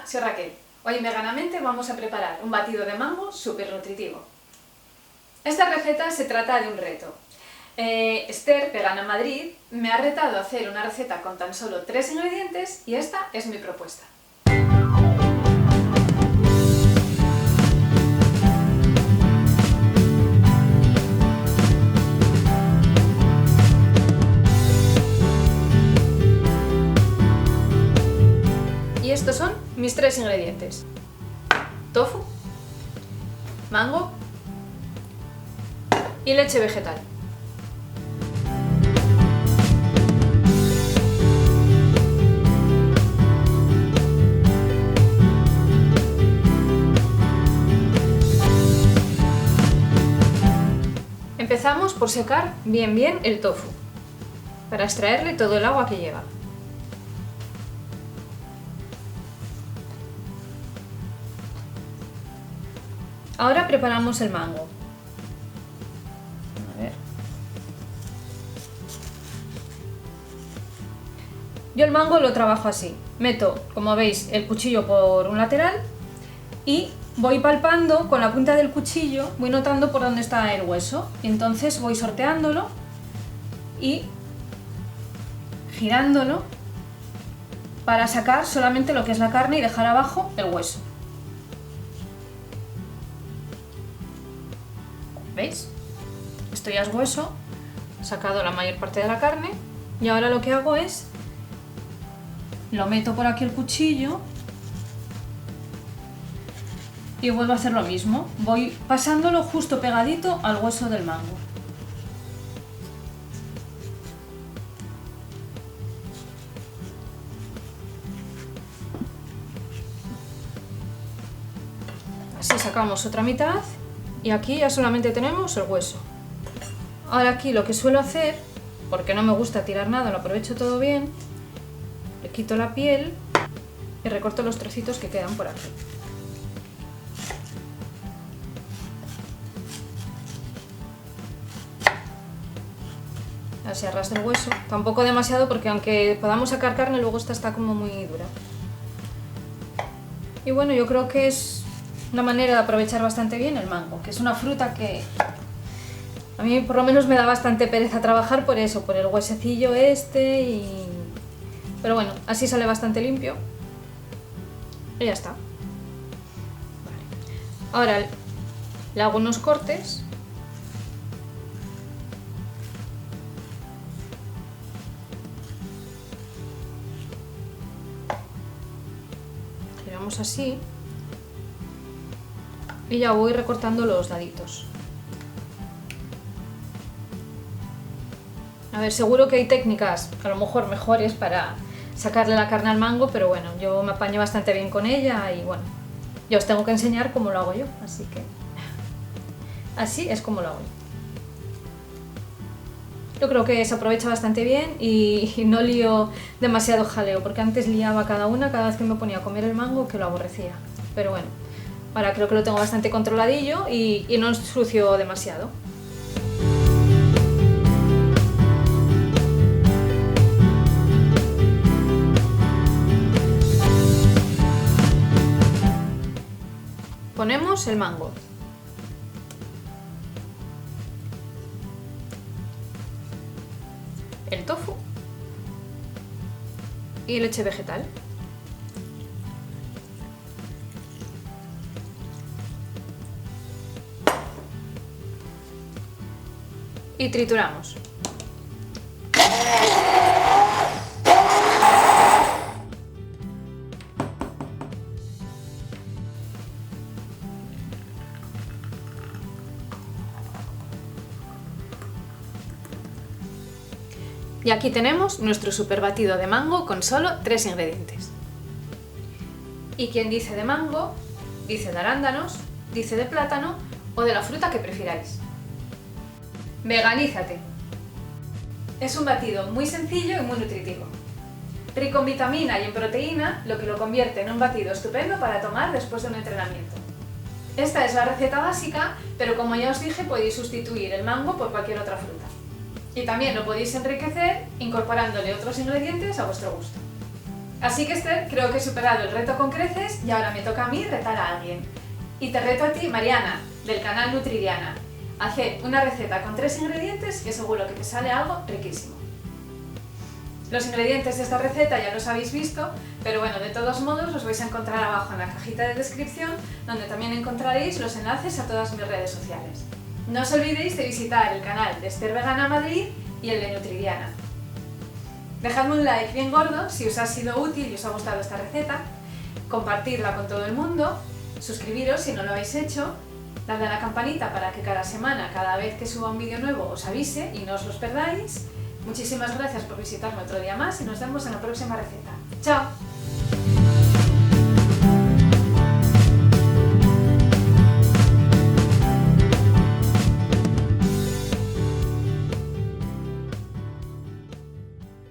soy Raquel. Hoy en Veganamente vamos a preparar un batido de mango súper nutritivo. Esta receta se trata de un reto. Esther, vegana en Madrid, me ha retado a hacer una receta con tan solo 3 ingredientes y esta es mi propuesta. Y estos son mis 3 ingredientes: tofu, mango y leche vegetal. Empezamos por secar bien el tofu, para extraerle todo el agua que lleva. Ahora preparamos el mango. A ver. Yo el mango lo trabajo así. Meto, como veis, el cuchillo por un lateral y voy palpando con la punta del cuchillo, voy notando por dónde está el hueso. Y entonces voy sorteándolo y girándolo para sacar solamente lo que es la carne y dejar abajo el hueso. ¿Veis? Esto ya es hueso, he sacado la mayor parte de la carne y ahora lo que hago es, lo meto por aquí el cuchillo y vuelvo a hacer lo mismo, voy pasándolo justo pegadito al hueso del mango. Así sacamos otra mitad. Y aquí ya solamente tenemos el hueso. Ahora aquí lo que suelo hacer, porque no me gusta tirar nada, lo aprovecho todo bien, le quito la piel y recorto los trocitos que quedan por aquí. Así arrastra el hueso, tampoco demasiado porque aunque podamos sacar carne, luego esta está como muy dura. Y bueno, yo creo que es una manera de aprovechar bastante bien el mango, que es una fruta que a mí por lo menos me da bastante pereza trabajar por eso, por el huesecillo este pero bueno, así sale bastante limpio y ya está. Vale. Ahora le hago unos cortes . Giramos así. Y ya voy recortando los daditos. A ver, seguro que hay técnicas a lo mejor mejores para sacarle la carne al mango, pero bueno, yo me apaño bastante bien con ella y bueno, yo os tengo que enseñar cómo lo hago yo, así que así es como lo hago yo. Yo creo que se aprovecha bastante bien y no lío demasiado jaleo, porque antes liaba cada vez que me ponía a comer el mango, que lo aborrecía, pero bueno. Ahora creo que lo tengo bastante controladillo y no ensucio demasiado. Ponemos el mango. El tofu. Y leche vegetal. Y trituramos. Y aquí tenemos nuestro super batido de mango con solo 3 ingredientes. Y quien dice de mango, dice de arándanos, dice de plátano o de la fruta que prefiráis. Veganízate. Es un batido muy sencillo y muy nutritivo. Rico en vitamina y en proteína, lo que lo convierte en un batido estupendo para tomar después de un entrenamiento. Esta es la receta básica, pero como ya os dije, podéis sustituir el mango por cualquier otra fruta. Y también lo podéis enriquecer incorporándole otros ingredientes a vuestro gusto. Así que Esther, creo que he superado el reto con creces y ahora me toca a mí retar a alguien. Y te reto a ti, Mariana, del canal Nutridiana. Haced una receta con 3 ingredientes que seguro que te sale algo riquísimo. Los ingredientes de esta receta ya los habéis visto, pero bueno, de todos modos los vais a encontrar abajo en la cajita de descripción, donde también encontraréis los enlaces a todas mis redes sociales. No os olvidéis de visitar el canal de Esther Vegana Madrid y el de Nutridiana. Dejadme un like bien gordo si os ha sido útil y os ha gustado esta receta, compartidla con todo el mundo, suscribiros si no lo habéis hecho, dadle a la campanita para que cada semana, cada vez que suba un vídeo nuevo os avise y no os los perdáis. Muchísimas gracias por visitarme otro día más y nos vemos en la próxima receta. ¡Chao!